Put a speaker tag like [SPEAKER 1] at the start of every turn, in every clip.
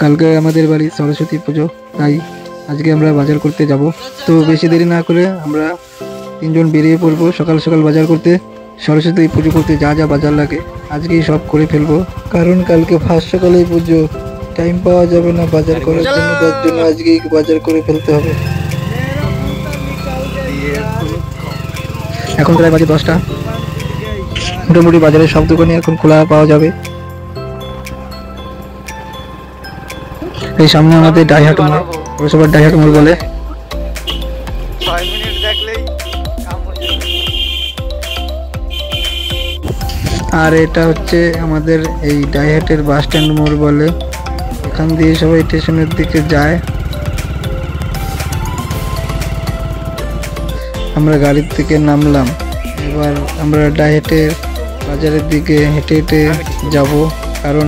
[SPEAKER 1] কালকে আমাদের বাড়ি সরস্বতী পুজো, তাই আজকে আমরা বাজার করতে যাব। তো বেশি দেরি না করে আমরা তিনজন বেরিয়ে পড়বো সকাল সকাল বাজার করতে। সরস্বতী পুজো করতে যা যা বাজার লাগে আজকেই সব করে ফেলবো, কারণ কালকে ফার্স্ট সকালেই পুজো, টাইম পাওয়া যাবে না বাজার করার জন্য। তার জন্য আজকেই বাজার করে ফেলতে হবে। এখন প্রায় বাজে 10টা। মোটামুটি বাজারের সব দোকানই এখন খোলা পাওয়া যাবে। এই সামনে আমাদের ডাইহাট মোড়, সবার ডাইহাট মোড় বলে।
[SPEAKER 2] 6 মিনিট দেখলেই কাম হয়ে যাবে।
[SPEAKER 1] আর এটা হচ্ছে আমাদের এই ডাইহাটের বাস স্ট্যান্ড মোড় বলে। এখান দিয়ে সবাই স্টেশনের দিকে যায়। আমরা গাড়ির থেকে নামলাম, এবার আমরা ডাইহাটের বাজারের দিকে হেঁটে হেঁটে যাব, কারণ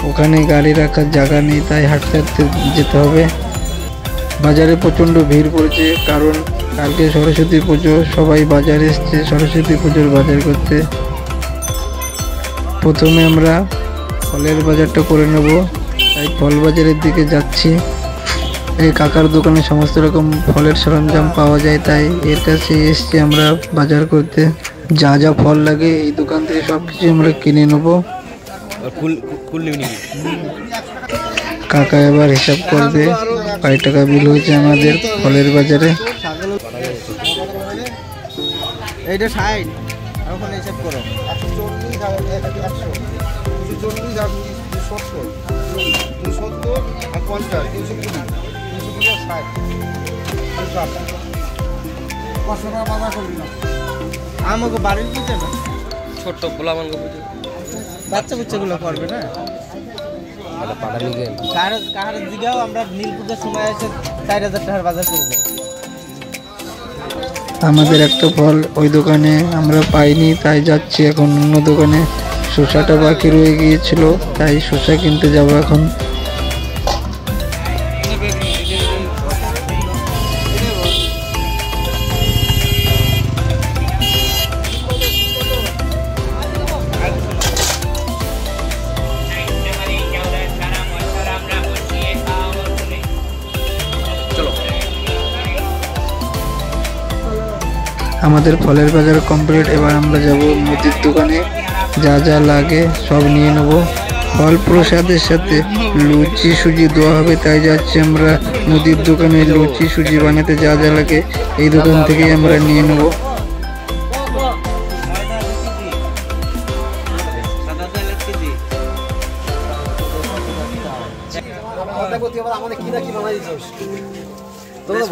[SPEAKER 1] ওখানে গাড়ি রাখার জায়গা নেই, তাই হাঁটতে হাঁটতে যেতে হবে। বাজারে প্রচণ্ড ভিড় পড়েছে, কারণ কালকে সরস্বতী পুজো, সবাই বাজারে এসছে সরস্বতী পুজোর বাজার করতে। প্রথমে আমরা ফলের বাজারটা করে নেব, তাই ফল বাজারের দিকে যাচ্ছি। এই কাকার দোকানে সমস্ত রকম ফলের সরঞ্জাম পাওয়া যায়, তাই এর কাছে এসছি আমরা বাজার করতে। যা যা ফল লাগে এই দোকান থেকে সব কিছু আমরা কিনে নেবো। কাকা এবার হিসাব করবে কয় টাকা বিল হয়েছে আমাদের ফলের বাজারে।
[SPEAKER 2] এইটা 60 আর ওখানে হিসাব করো 140 আর 100 240 আর 270 270 আর 50 320 আর 60 500 টাকা বাজার করবি না আমাকে বাড়ির বুঝে না, ছোট পোলা আমাকে বুঝে, বাচ্চা বুচ্চাগুলো করবে না। কাহার দিকেও আমরা নীলপুজোর সময় এসে 4000 টাকার বাজার করে দেয়।
[SPEAKER 1] আমাদের একটা ফল ওই দোকানে আমরা পাইনি, তাই যাচ্ছি এখন অন্য দোকানে। শসাটা বাকি রয়ে গিয়েছিল, তাই শসা কিনতে যাব এখন। আমাদের ফলের বাজার কমপ্লিট। এবার আমরা যাব মুদির দোকানে, যা যা লাগে সব নিয়ে নেব। ফল প্রসাদের সাথে লুচি সুজি দেওয়া হবে, তাই যাচ্ছি আমরা মুদির দোকানে। লুচি সুজি বানাতে যা যা লাগে এই দোকান থেকেই আমরা নিয়ে নেব।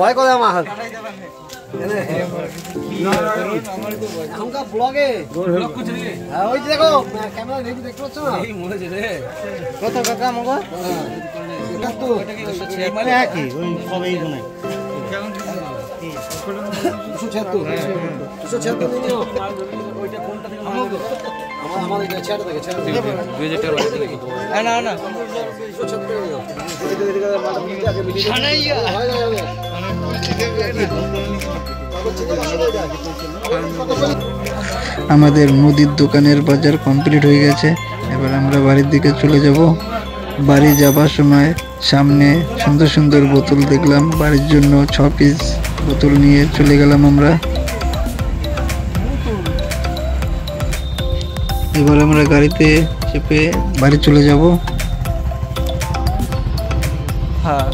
[SPEAKER 2] ভয় করে আমার ব্লগে ওই দেখো ক্যামেরা দেখতে পাচ্ছ না, কত কাকা আমাকে মানে কি ওই সবই গুনে 276 ওইটা কোনটা থেকে আমার এটা ছেড়ে দেখে 2000 টাকা না না 276
[SPEAKER 1] আমাদের মুদির দোকানের বাজার কমপ্লিট হয়ে গেছে। এবার আমরা বাড়ির দিকে চলে যাব। বাড়ি যাবার সময় সামনে সুন্দর সুন্দর বোতল দেখলাম, বাড়ির জন্য 6 পিস বোতল নিয়ে চলে গেলাম আমরা। এবার আমরা গাড়িতে চেপে বাড়ি চলে যাব।
[SPEAKER 2] হ্যাঁ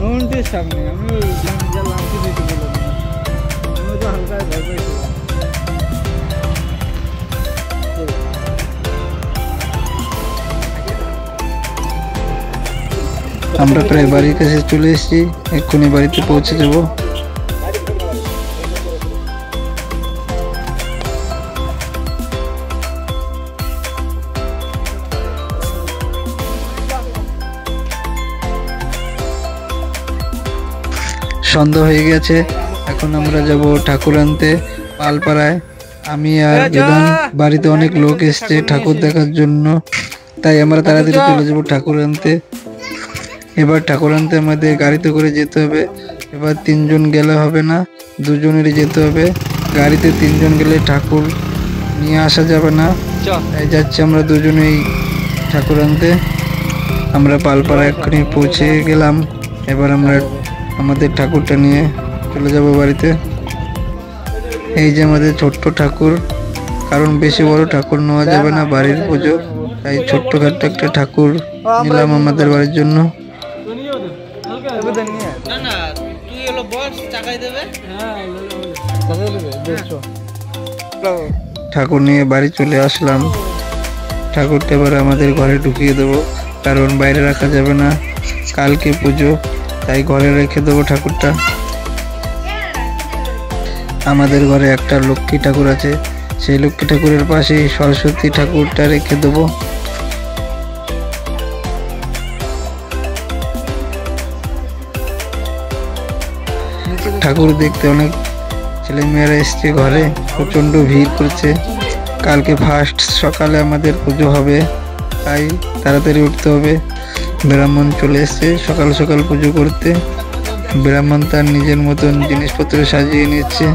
[SPEAKER 2] মন্দির সামনে আমি গেলাম কি দিতে বললাম, আমি তো হালকা ভয় পাইছি।
[SPEAKER 1] আমরা প্রায় বাড়ির কাছে চলে এসেছি, এক্ষুনি বাড়িতে পৌঁছে যাব। সন্ধ্যা হয়ে গেছে, এখন আমরা যাব ঠাকুর আনতে পালপাড়ায়। আমি আর বেদন, বাড়িতে অনেক লোক এসছে ঠাকুর দেখার জন্য, তাই আমরা তাড়াতাড়ি চলে যাব ঠাকুর আনতে। এবার ঠাকুর আনতে আমাদের গাড়িতে করে যেতে হবে। এবার 3 জন গেলে হবে না, 2 জনেরই যেতে হবে। গাড়িতে 3 জন গেলে ঠাকুর নিয়ে আসা যাবে না, তাই যাচ্ছি আমরা 2 জনেই ঠাকুর আনতে। আমরা পালপাড়া এক্ষুনি পৌঁছে গেলাম। এবার আমরা আমাদের ঠাকুরটা নিয়ে চলে যাব বাড়িতে। এই যে আমাদের ছোট্ট ঠাকুর, কারণ বেশি বড় ঠাকুর নেওয়া যাবে না বাড়ির পুজো, তাই ছোট্টখাট্ট একটা ঠাকুর নিলাম আমাদের বাড়ির জন্য। ঠাকুর নিয়ে বাড়ি চলে আসলাম। ঠাকুরটা এবার আমাদের ঘরে ঢুকিয়ে দেবো, কারণ বাইরে রাখা যাবে না, কালকে পুজো, তাই ঘরে রেখে দেবো ঠাকুরটা। আমাদের ঘরে একটা লক্ষ্মী ঠাকুর আছে, সেই লক্ষ্মী ঠাকুরের পাশেই সরস্বতী ঠাকুরটা রেখে দেবো। ঠাকুর দেখতে অনেক ছেলেমেয়েরা এসছে ঘরে, প্রচণ্ড ভিড় করছে। কালকে ফার্স্ট সকালে আমাদের পুজো হবে, তাই তাড়াতাড়ি উঠতে হবে। ব্রাহ্মণ চলে এসছে সকাল সকাল পুজো করতে। ব্রাহ্মণ তার নিজের মতন জিনিসপত্র সাজিয়ে নিচ্ছে।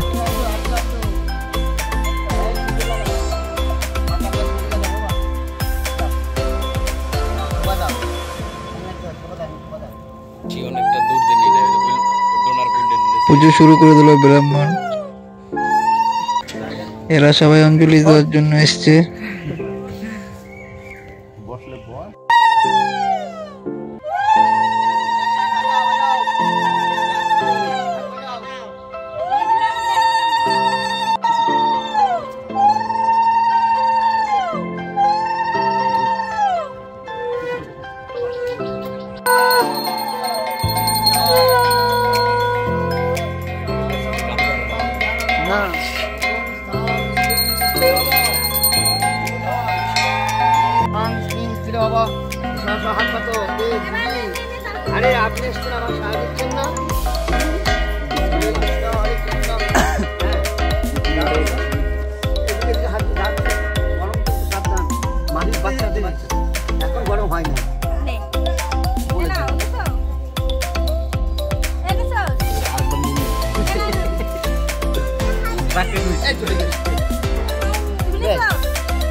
[SPEAKER 1] পুজো শুরু করে দিল ব্রাহ্মণ। এরা সবাই অঞ্জলি দেওয়ার জন্য এসছে।
[SPEAKER 2] আরে আপনি এসছেন আমার সাহায্য দিচ্ছেন না? এখন গরম হয় না।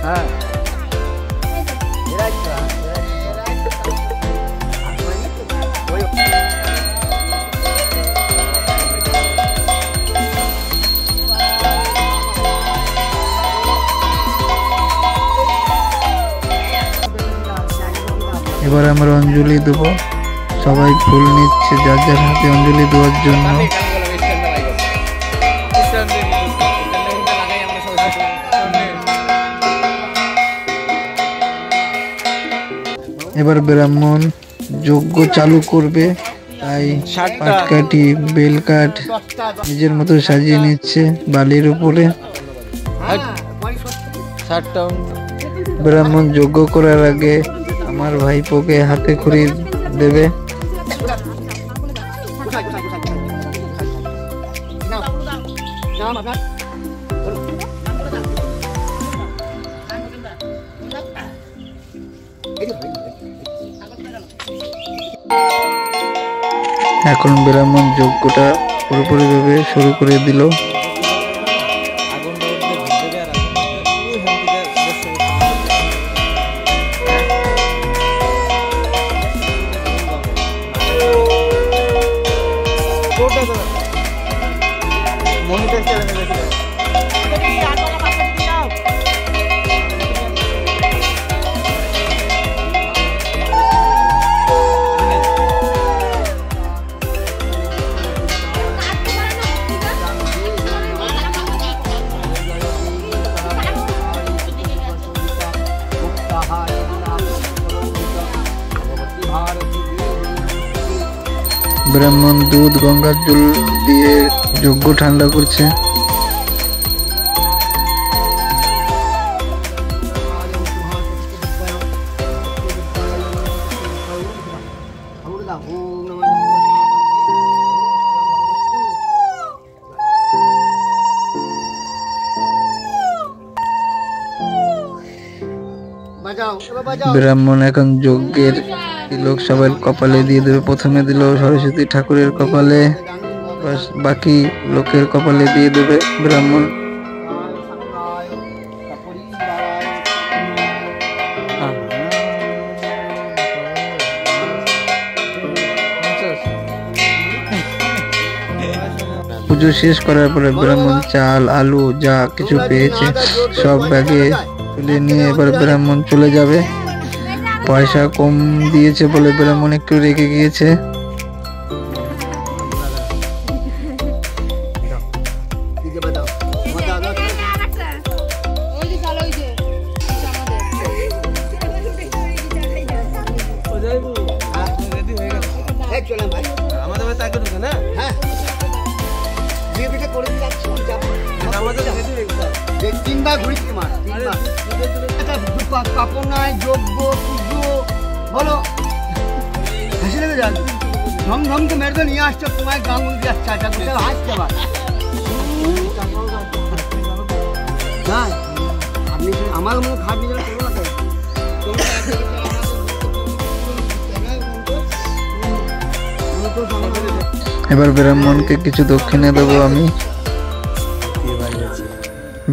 [SPEAKER 2] হ্যাঁ
[SPEAKER 1] এবার আমরা অঞ্জলি দেবো। সবাই ফুল নিচ্ছে যার যার হাতে অঞ্জলি দেওয়ার জন্য। এবার ব্রাহ্মণ যজ্ঞ চালু করবে, তাই পাটকাঠি বেলকাঠ নিজের মতো সাজিয়ে নিচ্ছে বালির উপরে। ব্রাহ্মণ যজ্ঞ করার আগে আমার ভাইপোকে হাতে খড়ি দেবে। এখন ব্রাহ্মণ যজ্ঞটা পুরোপুরিভাবে শুরু করে দিল। ব্রাহ্মণ দুধ গঙ্গার জল দিয়ে যজ্ঞ ঠান্ডা করছে। ব্রাহ্মণ এখন যজ্ঞের তিলক সবাই কপালে দিয়ে দেবে। প্রথমে দিল সরস্বতী ঠাকুরের কপালে, বাকি লোকের কপালে দিয়ে দেবে ব্রাহ্মণ। পুজো শেষ করার পরে ব্রাহ্মণ চাল আলু যা কিছু পেয়েছে সব ব্যাগে তুলে নিয়ে এবার ব্রাহ্মণ চলে যাবে। পয়সা কম দিয়েছে বলে ব্রাহ্মণ একটু রেগে গিয়েছে।
[SPEAKER 2] তিনবার ঘুরেছি মার, তিনবার কাপড় নাই, যোগ্য পুজো বলো হাসি লেগে যান। ঝমঝম তো মেরে নিয়ে আসছো, তোমার গাঙ্গুল যাচ্ছে হাসছে আবার। আপনি আমার মনে খাট নিজেরা করবো না।
[SPEAKER 1] এবার ব্রাহ্মণকে কিছু দক্ষিণা দেবো আমি।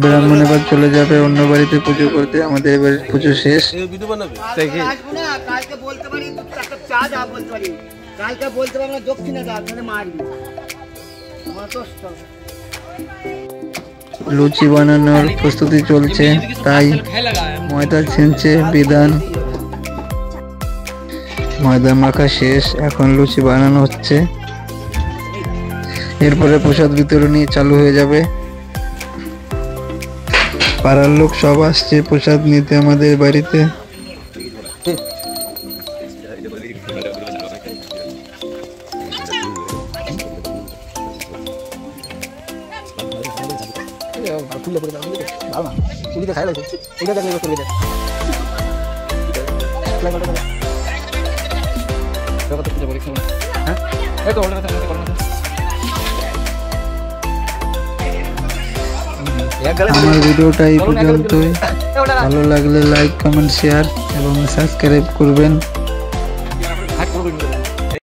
[SPEAKER 1] ব্রাহ্মণ এবার চলে যাবে অন্য বাড়িতে পুজো করতে। আমাদের এবার পুজো শেষ।
[SPEAKER 2] কালকে বলতে পারি চা যা বলতে পারি, কালকে বলতে পারি আমরা দক্ষিণে যা মারবি।
[SPEAKER 1] লুচি বানানোর প্রস্তুতি চলছে, তাই ময়দা ছিনছে বিধান। ময়দা মাখা শেষ, এখন লুচি বানানো হচ্ছে। এরপরে প্রসাদ বিতরণী চালু হয়ে যাবে। পাড়ার লোক সব আসছে প্রসাদ নিতে আমাদের বাড়িতে। আমার ভিডিওটা এই পর্যন্তই। ভালো লাগলে লাইক কমেন্ট শেয়ার এবং সাবস্ক্রাইব করবেন।